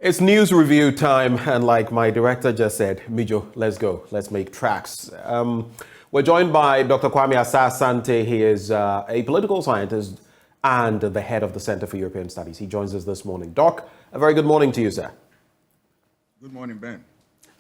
It's news review time, and like my director just said, Mijo, let's go. Let's make tracks. We're joined by Dr. Kwame Asah-Asante. He is a political scientist and the head of the Center for European Studies. He joins us this morning. Doc, a very good morning to you, sir. Good morning, Ben.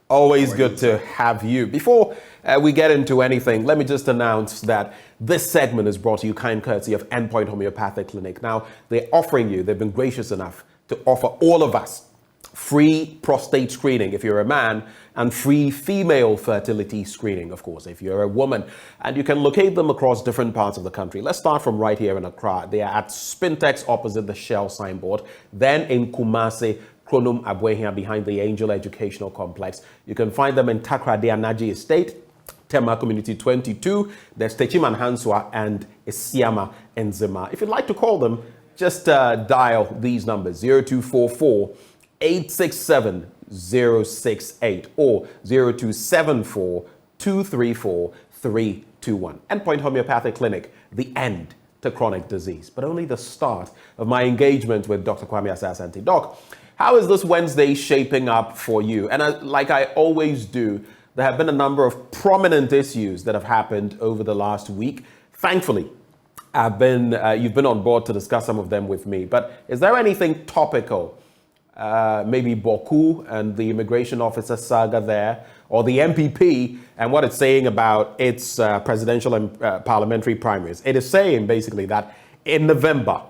Always good to have you. Before we get into anything, let me just announce that this segment is brought to you kind courtesy of Endpoint Homeopathic Clinic. Now, they've been gracious enough to offer all of us free prostate screening if you're a man, and free female fertility screening, of course, if you're a woman. And you can locate them across different parts of the country. Let's start from right here in Accra. They are at Spintex opposite the Shell signboard. Then in Kumasi, Kronum Abwehia behind the Angel Educational Complex. You can find them in Takrade Anaji Estate, Tema Community 22. There's Techiman Hanswa and Isiama Enzima. If you'd like to call them, just dial these numbers: 0244 867 068 or 0274 234 321. Endpoint Homeopathic Clinic, the end to chronic disease, but only the start of my engagement with Dr. Kwame Asah-Asante. Doc, how is this Wednesday shaping up for you? And like I always do, there have been a number of prominent issues that have happened over the last week. Thankfully, you've been on board to discuss some of them with me, but is there anything topical? Maybe Boku and the immigration officer saga there, or the MPP and what it's saying about its presidential and parliamentary primaries. It is saying basically that in November,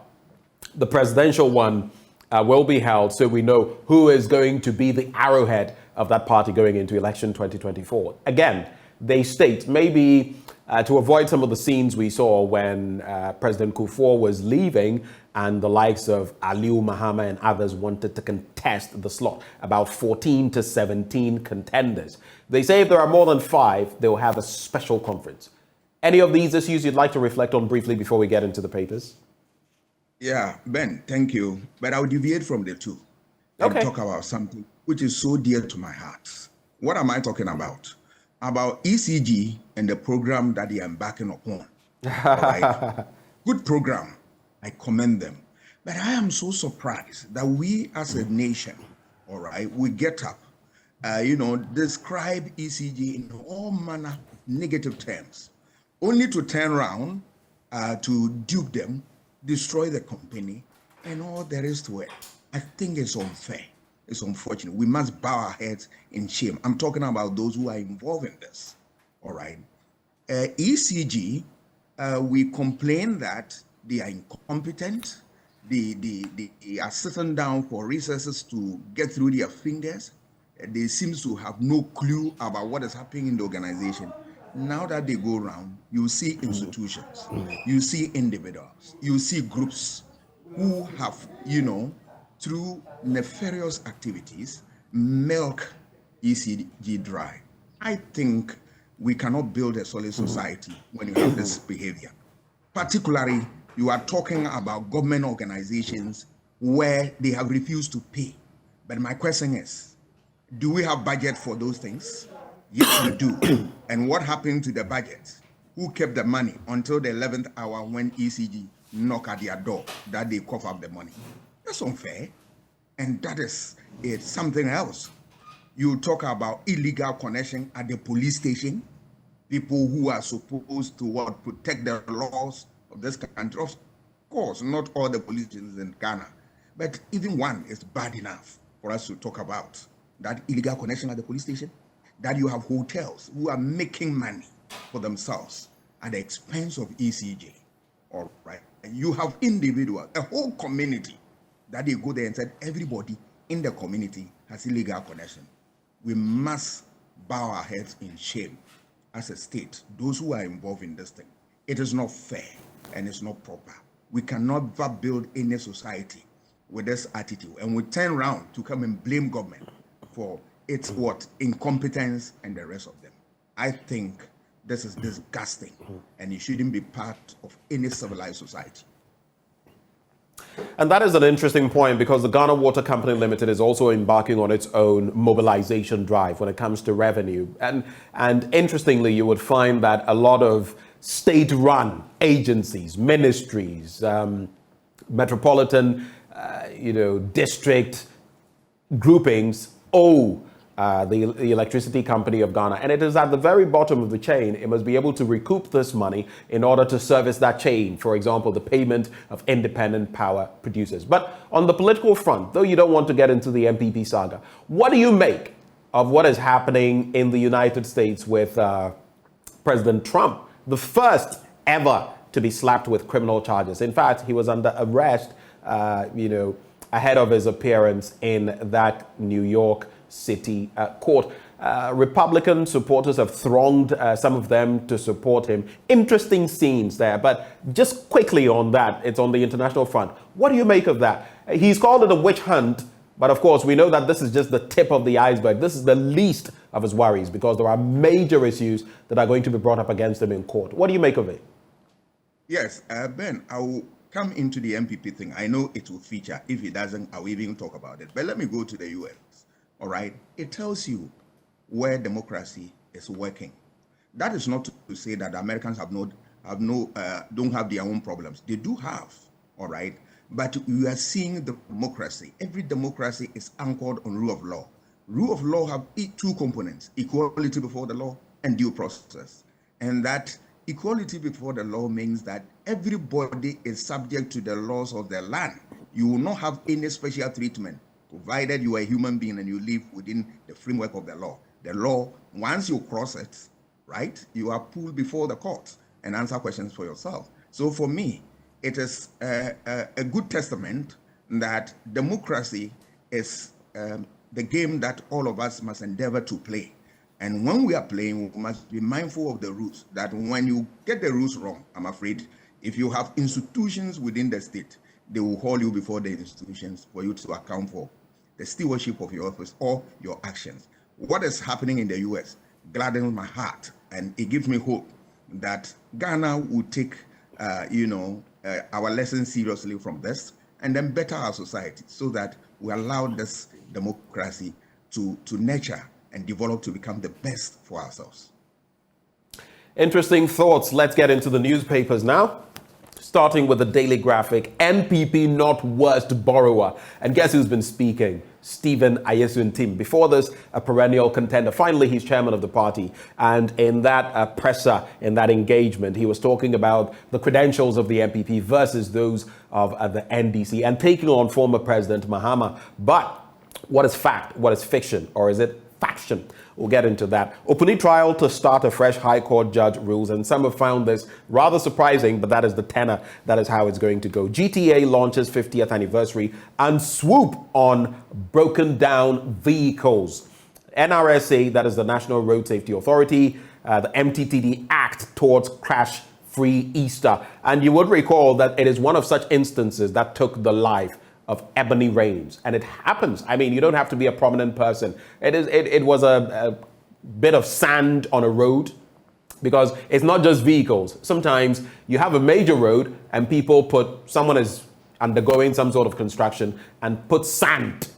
the presidential one will be held, so we know who is going to be the arrowhead of that party going into election 2024. Again, they state maybe to avoid some of the scenes we saw when President Kufuor was leaving and the likes of Aliu Mahama and others wanted to contest the slot, about 14 to 17 contenders. They say if there are more than 5, they'll have a special conference. Any of these issues you'd like to reflect on briefly before we get into the papers? Yeah, Ben, thank you. But I'll deviate from the two and talk about something which is so dear to my heart. What am I talking about? About ECG and the program that they are embarking upon. All right. Good program. I commend them. But I am so surprised that we as a nation, all right, we get up, describe ECG in all manner of negative terms, only to turn around to dupe them, destroy the company, and all there is to it. I think it's unfair. It's unfortunate. We must bow our heads in shame. I'm talking about those who are involved in this. All right. ECG, we complain that they are incompetent. They are sitting down for resources to get through their fingers. They seem to have no clue about what is happening in the organization. Now that they go around, you see institutions, you see individuals, you see groups who have, through nefarious activities, milk ECG dry. I think we cannot build a solid society when you have this behavior. Particularly, you are talking about government organizations where they have refused to pay. But my question is, do we have budget for those things? Yes, we do. And what happened to the budget? Who kept the money until the 11th hour when ECG knocked at their door that they cough up the money? That's unfair. And that is something else. You talk about illegal connection at the police station, people who are supposed to protect the laws of this country. Of course, not all the police stations in Ghana, but even one is bad enough for us to talk about. That illegal connection at the police station, that you have hotels who are making money for themselves at the expense of ECG. All right. And you have individuals, a whole community, that they go there and said everybody in the community has illegal connection. We must bow our heads in shame as a state, those who are involved in this thing. It is not fair and it's not proper. We cannot build any society with this attitude, and we turn around to come and blame government for its incompetence and the rest of them. I think this is disgusting and it shouldn't be part of any civilized society. And that is an interesting point, because the Ghana Water Company Limited is also embarking on its own mobilization drive when it comes to revenue. And interestingly, you would find that a lot of state-run agencies, ministries, metropolitan, district groupings owe the electricity company of Ghana, and it is at the very bottom of the chain. It must be able to recoup this money in order to service that chain. For example, the payment of independent power producers. But on the political front, though you don't want to get into the MPP saga, what do you make of what is happening in the United States with President Trump, the first ever to be slapped with criminal charges? In fact, he was under arrest, ahead of his appearance in that New York City court. Republican supporters have thronged, some of them to support him. Interesting scenes there, but just quickly on that, it's on the international front. What do you make of that? He's called it a witch hunt, but of course we know that this is just the tip of the iceberg. This is the least of his worries because there are major issues that are going to be brought up against him in court. What do you make of it? Yes, Ben, I will come into the MPP thing. I know it will feature. If it doesn't, I will even talk about it. But let me go to the US. All right, it tells you where democracy is working. That is not to say that Americans don't have their own problems. They do have, all right. But we are seeing democracy. Every democracy is anchored on rule of law. Rule of law have two components: equality before the law and due process. And that equality before the law means that everybody is subject to the laws of the land. You will not have any special treatment, provided you are a human being and you live within the framework of the law. The law, once you cross it, right, you are pulled before the court and answer questions for yourself. So for me, it is a good testament that democracy is the game that all of us must endeavor to play. And when we are playing, we must be mindful of the rules, that when you get the rules wrong, I'm afraid, if you have institutions within the state, they will haul you before the institutions for you to account for the stewardship of your office or your actions. What is happening in the US gladdens my heart, and it gives me hope that Ghana will take, our lessons seriously from this and then better our society so that we allow this democracy to nurture and develop to become the best for ourselves. Interesting thoughts. Let's get into the newspapers now. Starting with the Daily Graphic, NPP not worst borrower. And guess who's been speaking? Stephen Ayesu-Ntim. Before this, a perennial contender. Finally, he's chairman of the party. And in that presser, in that engagement, he was talking about the credentials of the NPP versus those of the NDC and taking on former President Mahama. But what is fact? What is fiction? Or is it faction? We'll get into that. Opening trial to start a fresh High Court judge rules, and some have found this rather surprising, but that is the tenor. That is how it's going to go. GTA launches 50th anniversary and swoop on broken down vehicles. NRSA, that is the National Road Safety Authority, the MTTD Act towards crash-free Easter. And you would recall that it is one of such instances that took the life of Ebony Rains. And it happens. I mean, you don't have to be a prominent person. It was a bit of sand on a road, because it's not just vehicles. Sometimes you have a major road and someone is undergoing some sort of construction and put sand,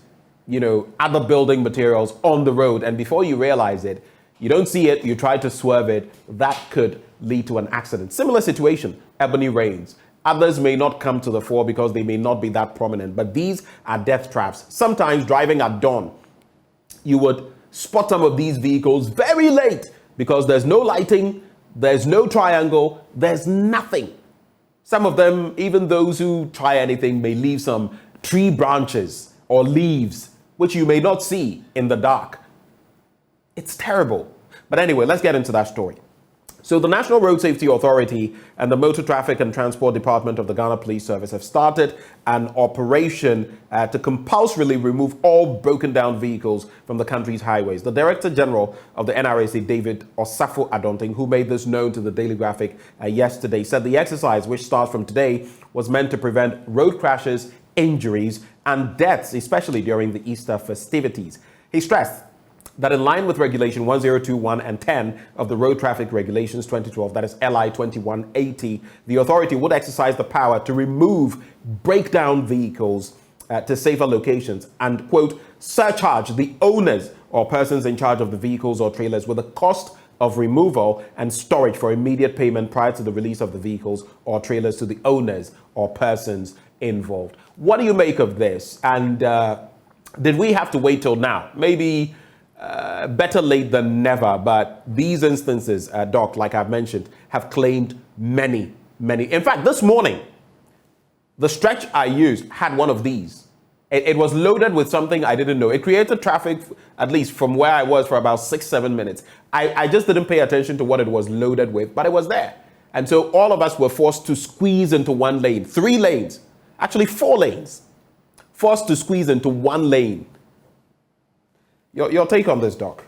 other building materials on the road. And before you realize it, you don't see it, you try to swerve it, that could lead to an accident. Similar situation, Ebony Rains. Others may not come to the fore because they may not be that prominent, but these are death traps. Sometimes driving at dawn, you would spot some of these vehicles very late because there's no lighting, there's no triangle, there's nothing. Some of them, even those who try anything, may leave some tree branches or leaves, which you may not see in the dark. It's terrible. But anyway, let's get into that story. So the National Road Safety Authority and the Motor Traffic and Transport Department of the Ghana Police Service have started an operation to compulsorily remove all broken down vehicles from the country's highways. The Director General of the NRSA, David Osafo-Adonting, who made this known to the Daily Graphic yesterday, said the exercise, which starts from today, was meant to prevent road crashes, injuries, and deaths, especially during the Easter festivities. He stressed that in line with Regulation 1021 and 10 of the Road Traffic Regulations 2012, that is LI 2180, the authority would exercise the power to remove breakdown vehicles to safer locations and, quote, surcharge the owners or persons in charge of the vehicles or trailers with the cost of removal and storage for immediate payment prior to the release of the vehicles or trailers to the owners or persons involved. What do you make of this? And Did we have to wait till now? Maybe better late than never, but these instances, Doc, like I've mentioned, have claimed many. In fact, this morning, the stretch I used had one of these. It was loaded with something I didn't know. It created traffic, at least from where I was, for about 6-7 minutes. I just didn't pay attention to what it was loaded with, but it was there. And so all of us were forced to squeeze into one lane, 3 lanes, actually 4 lanes, forced to squeeze into one lane. Your take on this, Doc?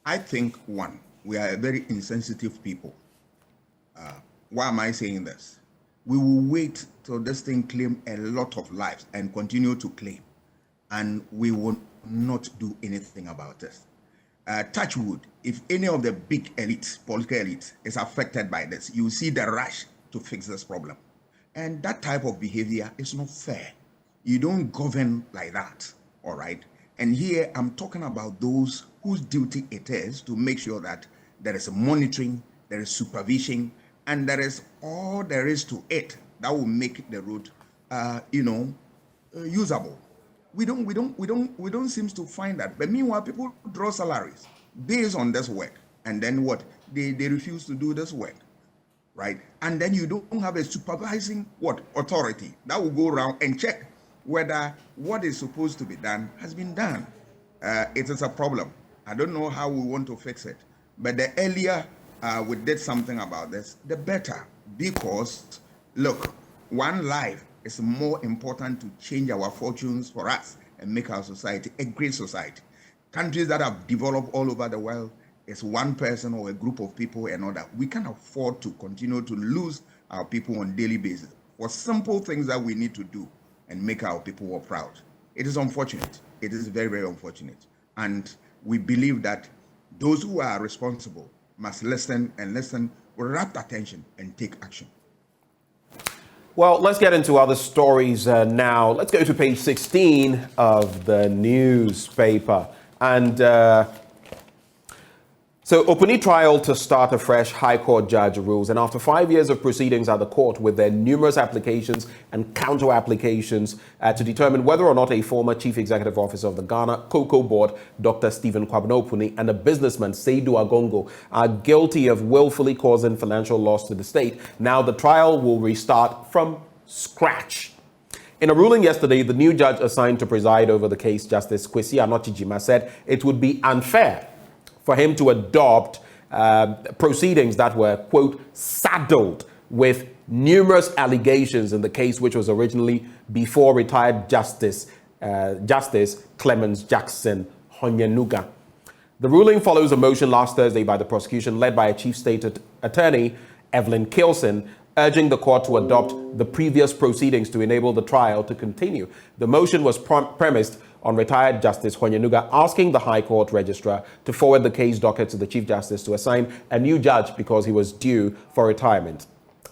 I think, one, we are a very insensitive people. Why am I saying this? We will wait till this thing claim a lot of lives and continue to claim, and we will not do anything about this. Touch wood, if any of the big elites, political elites, is affected by this, you see the rush to fix this problem. And that type of behavior is not fair. You don't govern like that, all right? And here I'm talking about those whose duty it is to make sure that there is a monitoring, there is supervision, and there is all there is to it that will make the road, usable. We don't seem to find that. But meanwhile, people draw salaries based on this work, and then what? They refuse to do this work, right? And then you don't have a supervising authority that will go around and check whether what is supposed to be done has been done. It is a problem. I don't know how we want to fix it, but the earlier we did something about this, the better. Because look, one life is more important to change our fortunes for us and make our society a great society. Countries that have developed all over the world, it's one person or a group of people and all that. We can't afford to continue to lose our people on a daily basis for simple things that we need to do and make our people more proud. It is unfortunate. It is very, very unfortunate. And we believe that those who are responsible must listen with rapt attention and take action. Well, let's get into other stories now. Let's go to page 16 of the newspaper. And so, Opuni trial to start afresh, High Court judge rules. And after 5 years of proceedings at the court with their numerous applications and counter-applications to determine whether or not a former chief executive officer of the Ghana Cocoa Board, Dr. Stephen Kwame Opuni, and a businessman, Seydou Agongo, are guilty of willfully causing financial loss to the state, now the trial will restart from scratch. In a ruling yesterday, the new judge assigned to preside over the case, Justice Kwesi Anochijima, said it would be unfair for him to adopt proceedings that were, quote, saddled with numerous allegations in the case which was originally before retired Justice Clemens Jackson Honyenuga. The ruling follows a motion last Thursday by the prosecution led by a chief state attorney, Evelyn Kilson, urging the court to adopt the previous proceedings to enable the trial to continue. The motion was premised on retired Justice Honyenuga asking the High Court registrar to forward the case docket to the Chief Justice to assign a new judge because he was due for retirement.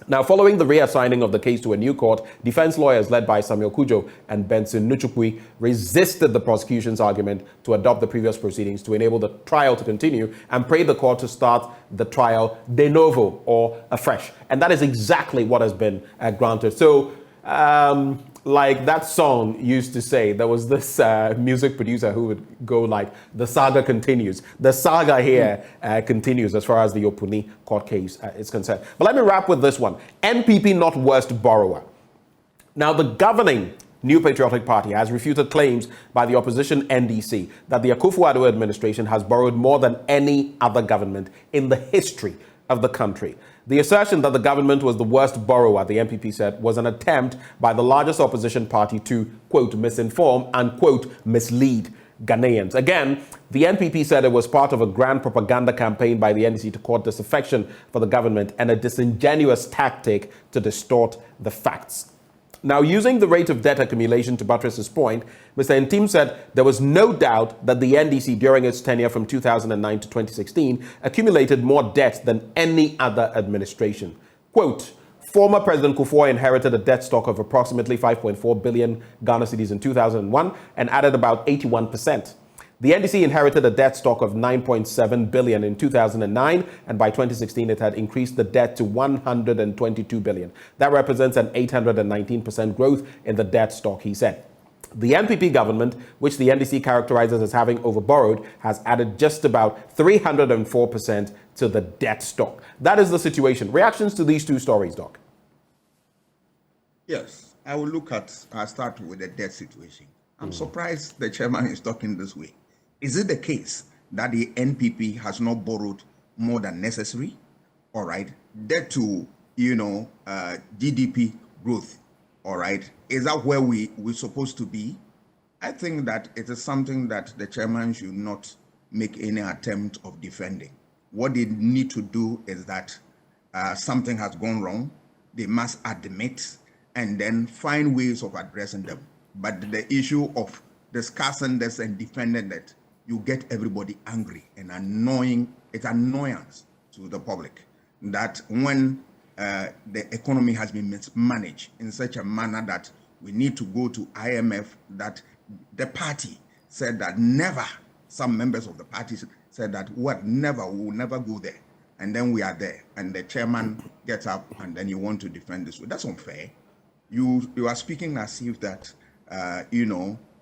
Now, following the reassigning of the case to a new court, defense lawyers led by Samuel Kujo and Benson Nuchukwi resisted the prosecution's argument to adopt the previous proceedings to enable the trial to continue and prayed the court to start the trial de novo or afresh. And that is exactly what has been granted. So, like that song used to say, there was this music producer who would go like, the saga continues. The saga here continues as far as the Opuni court case is concerned. But let me wrap with this one. NPP not worst borrower. Now, the governing New Patriotic Party has refuted claims by the opposition NDC that the Akufo-Addo administration has borrowed more than any other government in the history of the country. The assertion that the government was the worst borrower, the NPP said, was an attempt by the largest opposition party to, quote, misinform and, quote, mislead Ghanaians. Again, the NPP said it was part of a grand propaganda campaign by the NDC to court disaffection for the government and a disingenuous tactic to distort the facts. Now, using the rate of debt accumulation to buttress his point, Mr. Ntim said there was no doubt that the NDC during its tenure from 2009 to 2016 accumulated more debt than any other administration. Quote, former President Kufuor inherited a debt stock of approximately 5.4 billion Ghana cedis in 2001 and added about 81%. The NDC inherited a debt stock of 9.7 billion in 2009, and by 2016 it had increased the debt to 122 billion. That represents an 819% growth in the debt stock, he said. The NPP government, which the NDC characterizes as having overborrowed, has added just about 304% to the debt stock. That is the situation. Reactions to these two stories, Doc? Yes, I'll start with the debt situation. I'm surprised the chairman is talking this way. Is it the case that the NPP has not borrowed more than necessary? All right, debt to, GDP growth, all right, is that where we're supposed to be? I think that it is something that the chairman should not make any attempt of defending. What they need to do is that something has gone wrong. They must admit and then find ways of addressing them. But the issue of discussing this and defending it, you get everybody angry and annoying. It's annoyance to the public that when the economy has been mismanaged in such a manner that we need to go to IMF, that the party said that never, some members of the party said that never, we will never go there. And then we are there, and the chairman gets up and then you want to defend this. That's unfair. You are speaking as if that,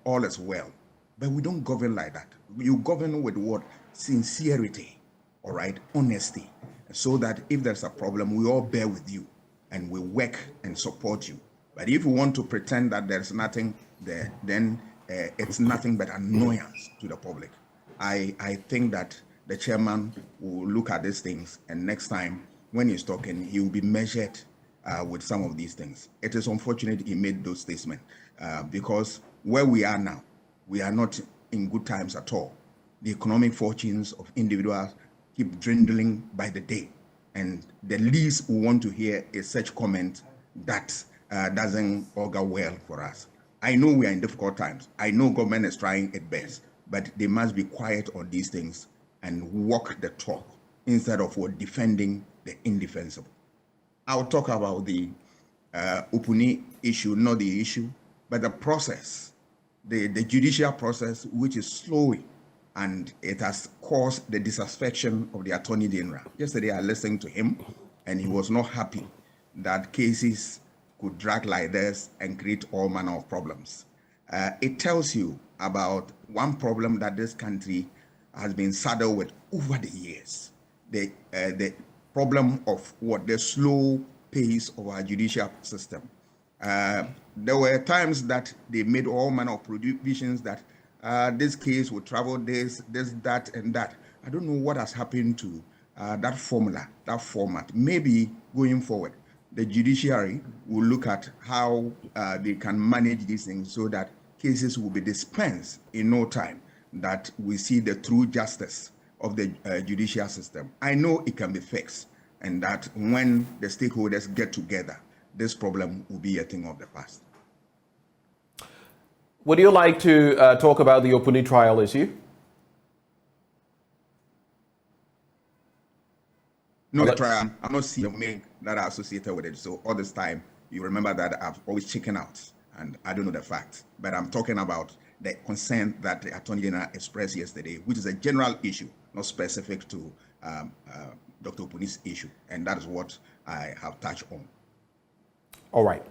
all is well. But we don't govern like that. You govern with what? Sincerity, all right? Honesty. So that if there's a problem, we all bear with you and we work and support you. But if you want to pretend that there's nothing there, then it's nothing but annoyance to the public. I think that the chairman will look at these things, and next time when he's talking, he will be measured with some of these things. It is unfortunate he made those statements because where we are now, we are not in good times at all. The economic fortunes of individuals keep dwindling by the day. And the least we want to hear is such comment that doesn't augur well for us. I know we are in difficult times. I know government is trying its best, but they must be quiet on these things and walk the talk instead of defending the indefensible. I'll talk about the Upuni issue, not the issue, but the process, the judicial process, which is slowing, and it has caused the dissatisfaction of the Attorney General. Yesterday, I listened to him, and he was not happy that cases could drag like this and create all manner of problems. It tells you about one problem that this country has been saddled with over the years. The problem of the slow pace of our judicial system. There were times that they made all manner of provisions that this case will travel this, that, and that. I don't know what has happened to that formula, that format. Maybe going forward, the judiciary will look at how they can manage these things so that cases will be dispensed in no time, that we see the true justice of the judicial system. I know it can be fixed, and that when the stakeholders get together, this problem will be a thing of the past. Would you like to talk about the Opuni trial issue? No, the trial, I'm not seeing me that are associated with it. So all this time, you remember that I've always checking out, and I don't know the facts. But I'm talking about the concern that the Attorney General expressed yesterday, which is a general issue, not specific to Dr. Opuni's issue. And that is what I have touched on. All right.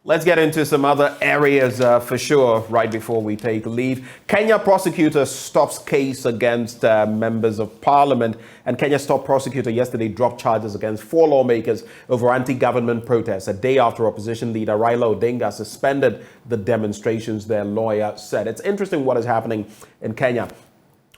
Let's get into some other areas for sure right before we take leave. Kenya prosecutor stops case against members of parliament, and Kenya's top prosecutor yesterday dropped charges against 4 lawmakers over anti-government protests a day after opposition leader Raila Odinga suspended the demonstrations, their lawyer said. It's interesting what is happening in Kenya.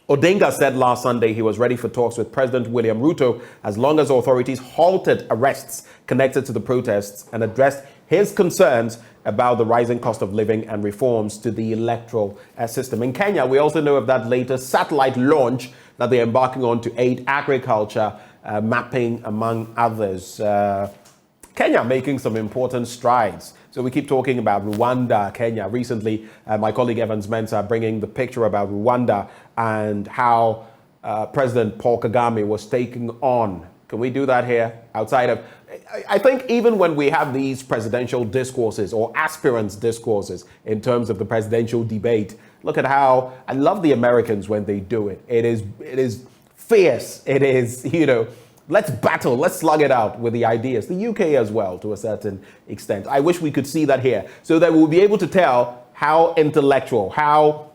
Odinga said last Sunday he was ready for talks with President William Ruto as long as authorities halted arrests connected to the protests and addressed his concerns about the rising cost of living and reforms to the electoral system. In Kenya, we also know of that latest satellite launch that they're embarking on to aid agriculture, mapping, among others. Kenya making some important strides. So we keep talking about Rwanda, Kenya. Recently, my colleague Evans Mensah bringing the picture about Rwanda and how President Paul Kagame was taking on. Can we do that here outside of... I think even when we have these presidential discourses or aspirants discourses in terms of the presidential debate, look at how... I love the Americans when they do it. It is fierce. It is, let's battle, let's slug it out with the ideas. The UK as well, to a certain extent. I wish we could see that here so that we'll be able to tell how intellectual, how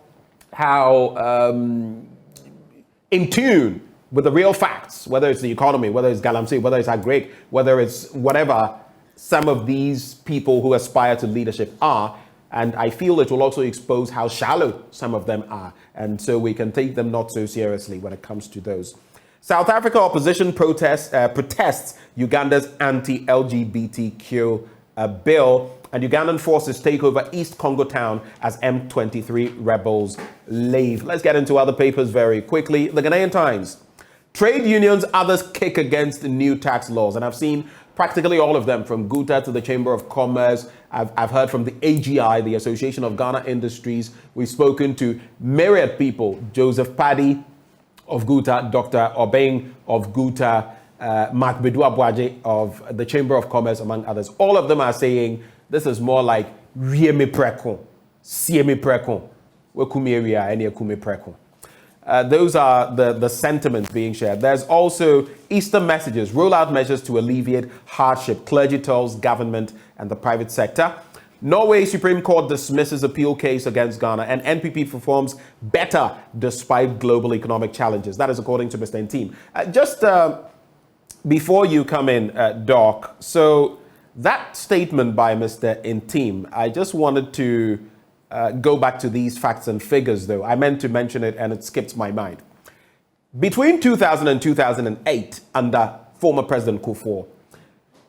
in tune with the real facts, whether it's the economy, whether it's galamsey, whether it's agric, whether it's whatever some of these people who aspire to leadership are. And I feel it will also expose how shallow some of them are. And so we can take them not so seriously when it comes to those. South Africa opposition protests Uganda's anti-LGBTQ bill, and Ugandan forces take over East Congo town as M23 rebels leave. Let's get into other papers very quickly. The Ghanaian Times. Trade unions, others kick against new tax laws. And I've seen practically all of them, from GUTA to the Chamber of Commerce. I've heard from the AGI, the Association of Ghana Industries. We've spoken to myriad people, Joseph Paddy of GUTA, Dr. Obeng of GUTA, Mark Bedu-Abuaje of the Chamber of Commerce, among others. All of them are saying this is more like Riemi Prekon, Siemi Prekon, Wekumeria, and Yekume Prekon. Those are the sentiments being shared. There's also Easter messages, roll out measures to alleviate hardship. Clergy tells government and the private sector. Norway Supreme Court dismisses appeal case against Ghana, and NPP performs better despite global economic challenges. That is according to Mr. Nteam. Just before you come in, Doc, so that statement by Mr. Nteam, I just wanted to go back to these facts and figures, though. I meant to mention it and it skipped my mind. Between 2000 and 2008, under former President Kufuor,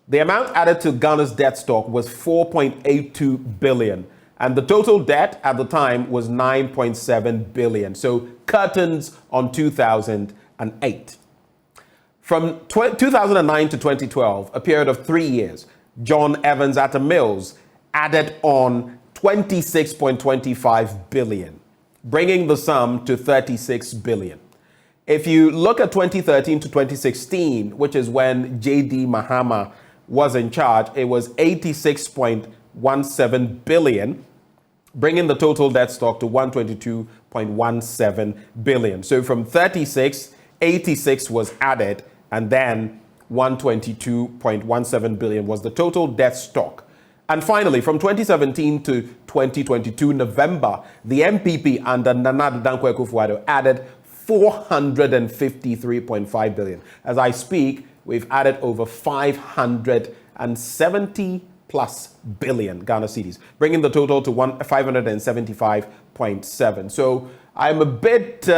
the amount added to Ghana's debt stock was 4.82 billion. And the total debt at the time was 9.7 billion. So curtains on 2008. From 2009 to 2012, a period of 3 years, John Evans Atta Mills added on 26.25 billion, bringing the sum to 36 billion. If you look at 2013 to 2016, which is when J.D. Mahama was in charge, it was 86.17 billion, bringing the total debt stock to 122.17 billion. So from 36, 86 was added, and then 122.17 billion was the total debt stock. And finally, from 2017 to 2022, November, the MPP under Nana Dankwa Akufo-Addo added 453.5 billion. As I speak, we've added over 570 plus billion Ghana cedis, bringing the total to 575.7. So I'm a bit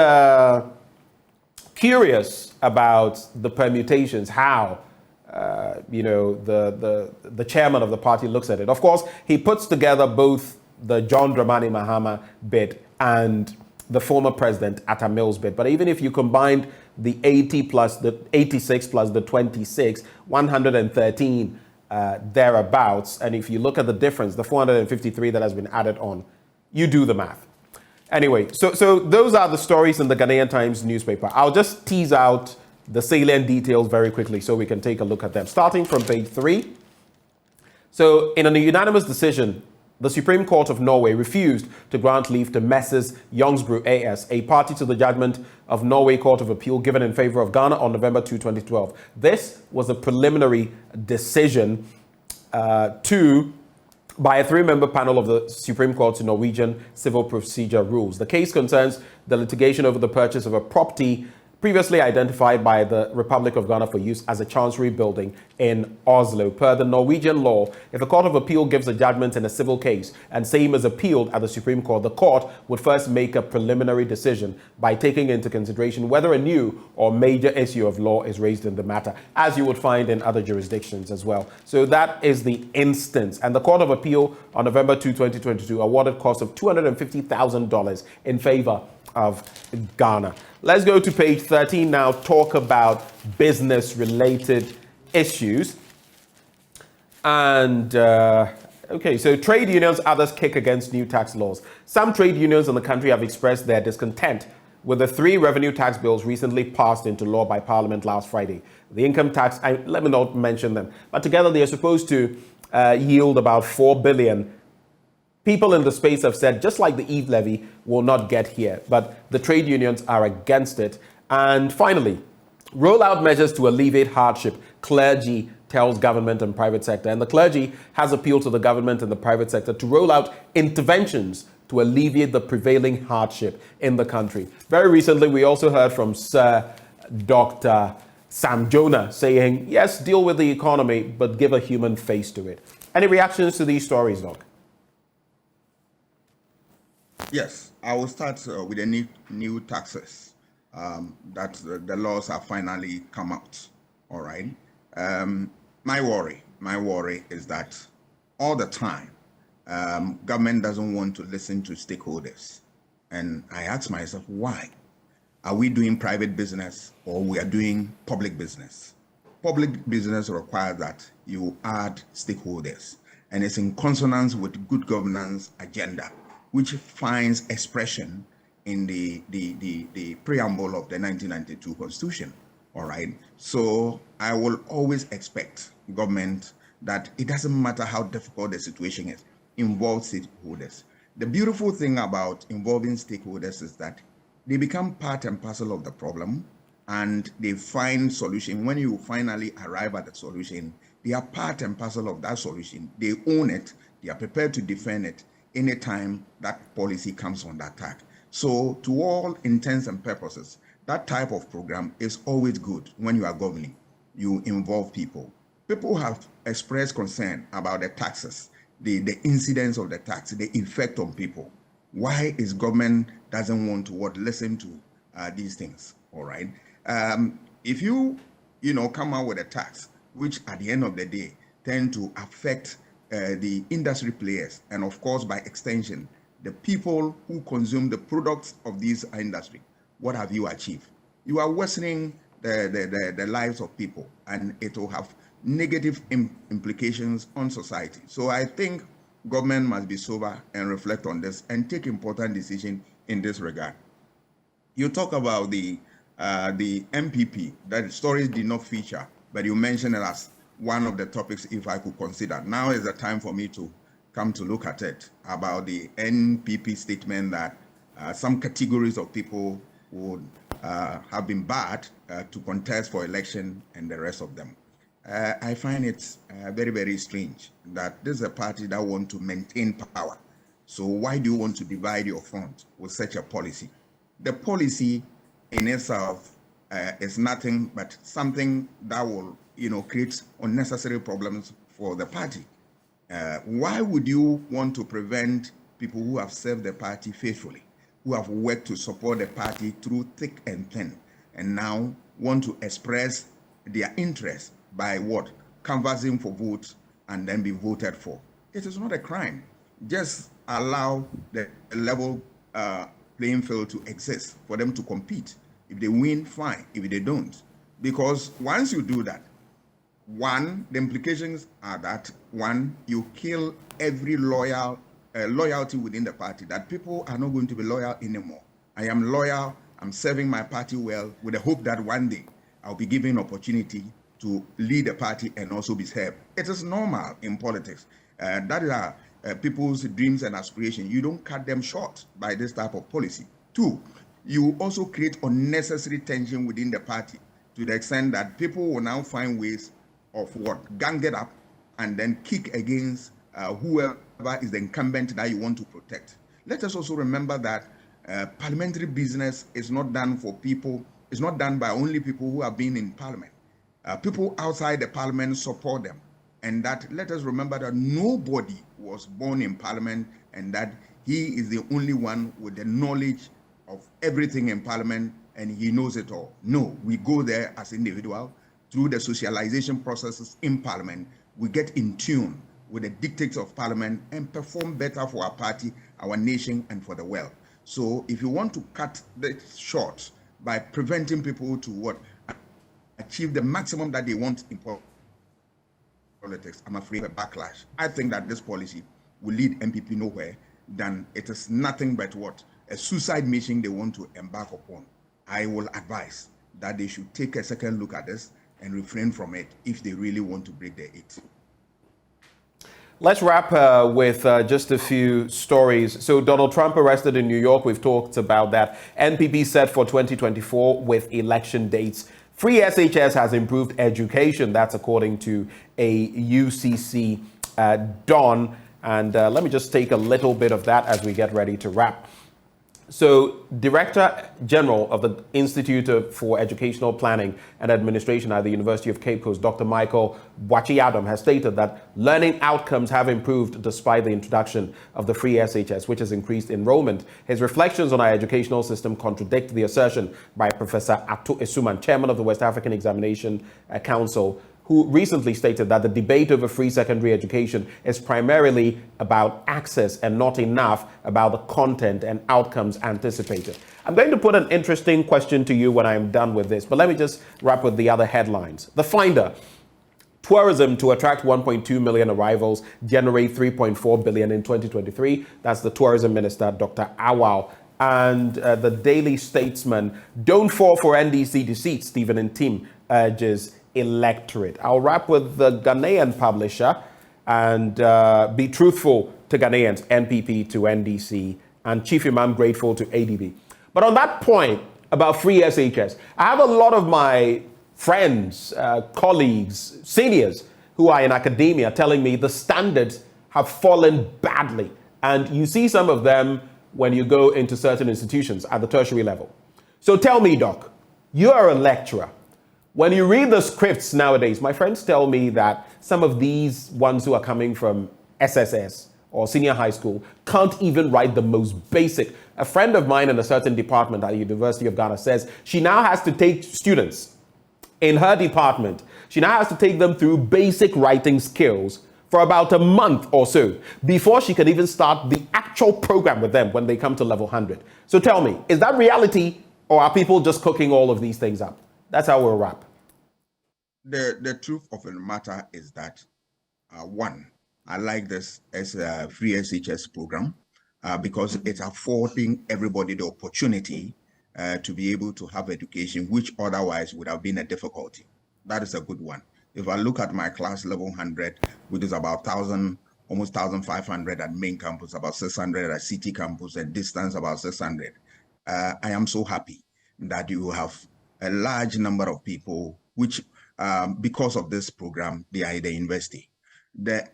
curious about the permutations, how the chairman of the party looks at it. Of course, he puts together both the John Dramani Mahama bid and the former president Atta Mills bid. But even if you combined the 80 plus the 86 plus the 26, 113 thereabouts, and if you look at the difference, the 453 that has been added on, you do the math. Anyway, so those are the stories in the Ghanaian Times newspaper. I'll just tease out the salient details very quickly so we can take a look at them. Starting from page 3. So in a unanimous decision, the Supreme Court of Norway refused to grant leave to Messrs. Youngsbro AS, a party to the judgment of Norway Court of Appeal given in favor of Ghana on November 2, 2012. This was a preliminary decision by a 3-member panel of the Supreme Court's Norwegian Civil Procedure Rules. The case concerns the litigation over the purchase of a property previously identified by the Republic of Ghana for use as a chancery building in Oslo. Per the Norwegian law, if a court of appeal gives a judgment in a civil case and same is appealed at the Supreme Court, the court would first make a preliminary decision by taking into consideration whether a new or major issue of law is raised in the matter, as you would find in other jurisdictions as well. So that is the instance. And the Court of Appeal on November 2, 2022 awarded cost of $250,000 in favor of Ghana. Let's go to page 13 now, talk about business-related issues. And, okay, so trade unions, others kick against new tax laws. Some trade unions in the country have expressed their discontent with the 3 revenue tax bills recently passed into law by Parliament last Friday. The income tax, let me not mention them, but together they are supposed to yield about 4 billion. People in the space have said, just like the Eve levy, will not get here, but the trade unions are against it. And finally, roll out measures to alleviate hardship. clergy tells government and private sector. And the clergy has appealed to the government and the private sector to roll out interventions to alleviate the prevailing hardship in the country. Very recently, we also heard from Sir Dr. Sam Jonah saying, yes, deal with the economy, but give a human face to it. Any reactions to these stories, Doc? Yes, I will start with the new taxes that the laws have finally come out. All right. My worry is that all the time, government doesn't want to listen to stakeholders. And I ask myself, why? Are we doing private business or we are doing public business? Public business requires that you add stakeholders, and it's in consonance with good governance agenda, which finds expression in the preamble of the 1992 Constitution. All right. So I will always expect government that it doesn't matter how difficult the situation is, involve stakeholders. The beautiful thing about involving stakeholders is that they become part and parcel of the problem, and they find solution. When you finally arrive at the solution, they are part and parcel of that solution. They own it. They are prepared to defend it anytime that policy comes on attack. So to all intents and purposes, that type of program is always good when you are governing. You involve people. People have expressed concern about the taxes, the incidence of the tax, the effect on people. Why is government doesn't want to listen to these things? All right. If you come out with a tax, which at the end of the day tend to affect the industry players, and of course by extension the people who consume the products of this industry, what have you achieved? You are worsening the lives of people, and it will have negative implications on society. So I think government must be sober and reflect on this and take important decisions in this regard. You talk about the MPP, that stories did not feature, but you mentioned it as one of the topics if I could consider. Now is the time for me to come to look at it, about the NPP statement that some categories of people would have been barred to contest for election and the rest of them. I find it very, very strange that this is a party that wants to maintain power. So why do you want to divide your front with such a policy? The policy in itself is nothing but something that will, create unnecessary problems for the party. Why would you want to prevent people who have served the party faithfully, who have worked to support the party through thick and thin, and now want to express their interest by canvassing for votes and then be voted for? It is not a crime. Just allow the level playing field to exist for them to compete. If they win, fine. If they don't, because once you do that, the implications are that you kill every loyalty within the party, that people are not going to be loyal anymore. I am loyal. I'm serving my party well with the hope that one day I'll be given opportunity to lead the party and also be served. It is normal in politics. That is people's dreams and aspirations. You don't cut them short by this type of policy. Two, you also create unnecessary tension within the party to the extent that people will now find ways of gang it up and then kick against whoever is the incumbent that you want to protect. Let us also remember that parliamentary business is not done for people, it's not done by only people who have been in parliament. People outside the parliament support them. And that, let us remember that nobody was born in parliament and that he is the only one with the knowledge of everything in parliament and he knows it all. No, we go there as individuals through the socialization processes in parliament. We get in tune with the dictates of parliament and perform better for our party, our nation, and for the world. So if you want to cut this short by preventing people to achieve the maximum that they want in politics, I'm afraid of a backlash. I think that this policy will lead MPP nowhere, than it is nothing but a suicide mission they want to embark upon. I will advise that they should take a second look at this and refrain from it if they really want to break their eight. Let's wrap with just a few stories. So Donald Trump arrested in New York. We've talked about that. NPP set for 2024 with election dates Free SHS has improved education. That's according to a UCC Don. And let me just take a little bit of that as we get ready to wrap. So, Director General of the Institute for Educational Planning and Administration at the University of Cape Coast, Dr. Michael Boakye-Adam, has stated that learning outcomes have improved despite the introduction of the free SHS, which has increased enrollment. His reflections on our educational system contradict the assertion by Professor Ato Esuman, Chairman of the West African Examination Council, who recently stated that the debate over free secondary education is primarily about access and not enough about the content and outcomes anticipated. I'm going to put an interesting question to you when I'm done with this, but let me just wrap with the other headlines. The Finder: tourism to attract 1.2 million arrivals, generate 3.4 billion in 2023. That's the tourism minister, Dr. Awao. And the Daily Statesman: don't fall for NDC deceit, Stephen Ntim urges electorate. I'll wrap with the Ghanaian publisher and be truthful to Ghanaians, NPP to NDC, and Chief Imam grateful to ADB. But on that point about free SHS, I have a lot of my friends, colleagues, seniors who are in academia telling me the standards have fallen badly. And you see some of them when you go into certain institutions at the tertiary level. So tell me, Doc, you are a lecturer. When you read the scripts nowadays, my friends tell me that some of these ones who are coming from SSS or senior high school can't even write the most basic. A friend of mine in a certain department at the University of Ghana says she now has to take students in her department. She now has to take them through basic writing skills for about a month or so before she can even start the actual program with them when they come to level 100. So tell me, is that reality, or are people just cooking all of these things up? That's how we'll wrap. The truth of the matter is that, one, I like this as a free SHS program because it's affording everybody the opportunity to be able to have education, which otherwise would have been a difficulty. That is a good one. If I look at my class level 100, which is about 1,000, almost 1,500 at main campus, about 600 at city campus, and distance about 600, I am so happy that you have a large number of people which, because of this program, they are at the university. The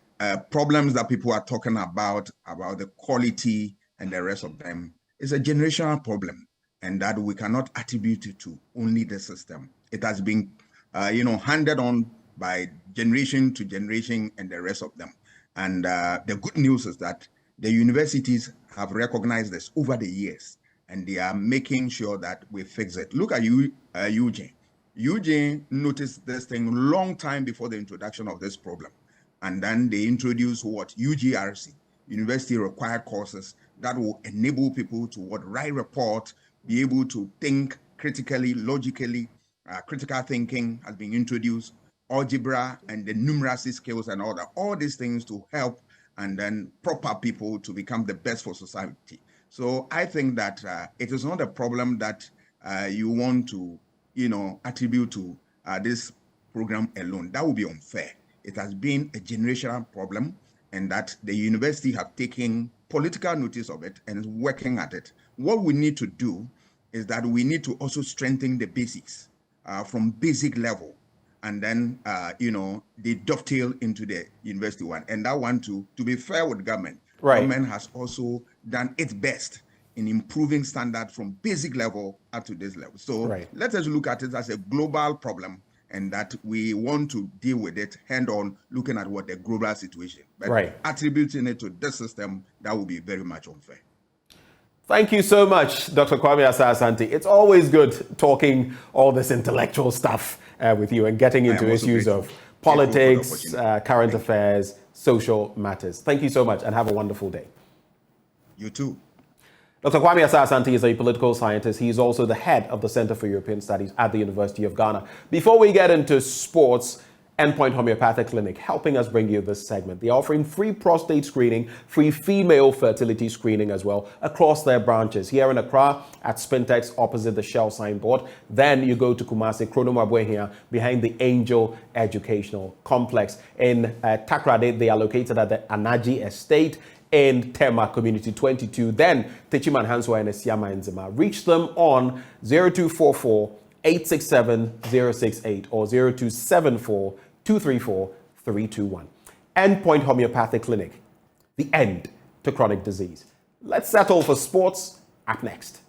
problems that people are talking about the quality and the rest of them, is a generational problem, and that we cannot attribute it to only the system. It has been, handed on by generation to generation and the rest of them. And the good news is that the universities have recognized this over the years, and they are making sure that we fix it. Look at Eugene. Eugene noticed this thing long time before the introduction of this problem. And then they introduced what? UGRC, University Required Courses, that will enable people to write report, be able to think critically, logically. Critical thinking has been introduced, algebra and the numeracy skills and all that. All these things to help and then proper people to become the best for society. So I think that it is not a problem that you want to, attribute to this program alone. That would be unfair. It has been a generational problem, and that the university have taken political notice of it and is working at it. What we need to do is that we need to also strengthen the basics from basic level, and then they dovetail into the university one. And that one to be fair with government. Right. Government has also done its best in improving standard from basic level up to this level. So let us look at it as a global problem, and that we want to deal with it hand on, looking at what the global situation. But attributing it to this system, that would be very much unfair. Thank you so much, Dr. Kwame Asah-Asante. It's always good talking all this intellectual stuff with you and getting into issues of politics, current affairs, social matters. Thank you so much, and have a wonderful day. You too. Dr. Kwame Asah-Asante is a political scientist. He is also the head of the Center for European Studies at the University of Ghana. Before we get into sports, Endpoint Homeopathic Clinic helping us bring you this segment. They're offering free prostate screening, free female fertility screening as well across their branches. Here in Accra at Spintex opposite the Shell signboard. Then you go to Kumasi, Kronomabwe here behind the Angel Educational Complex. In Takrade, they are located at the Anaji Estate in Tema Community 22. Then Techiman Hanswa and Esiama Nzema. Reach them on 0244 867-068 or 0274-234-321. Endpoint Homeopathic Clinic, the end to chronic disease. Let's settle for sports up next.